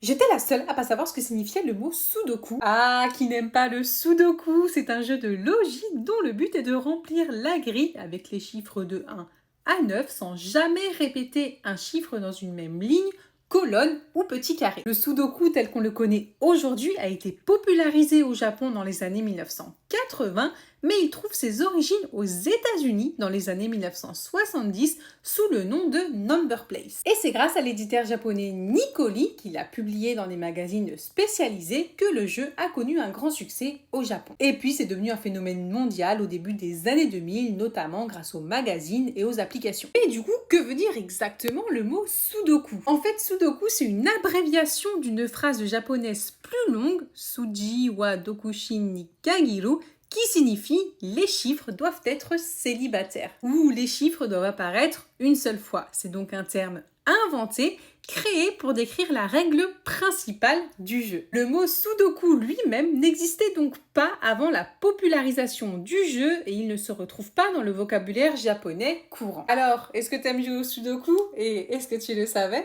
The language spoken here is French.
J'étais la seule à pas savoir ce que signifiait le mot sudoku. Ah, qui n'aime pas le sudoku? C'est un jeu de logique dont le but est de remplir la grille avec les chiffres de 1 à 9 sans jamais répéter un chiffre dans une même ligne, colonne ou petit carré. Le sudoku tel qu'on le connaît aujourd'hui a été popularisé au Japon dans les années 1980, mais il trouve ses origines aux États-Unis dans les années 1970 sous le nom de Number Place. Et c'est grâce à l'éditeur japonais Nikoli, qui l'a publié dans des magazines spécialisés, que le jeu a connu un grand succès au Japon. Et puis c'est devenu un phénomène mondial au début des années 2000, notamment grâce aux magazines et aux applications. Et du coup, que veut dire exactement le mot sudoku? En fait, sudoku, c'est une abréviation d'une phrase japonaise plus longue, suji wa dokushin ni kagiru, qui signifie les chiffres doivent être célibataires ou les chiffres doivent apparaître une seule fois. C'est donc un terme inventé, créé pour décrire la règle principale du jeu. Le mot sudoku lui-même n'existait donc pas avant la popularisation du jeu et il ne se retrouve pas dans le vocabulaire japonais courant. Alors, est-ce que tu aimes jouer au sudoku et est-ce que tu le savais?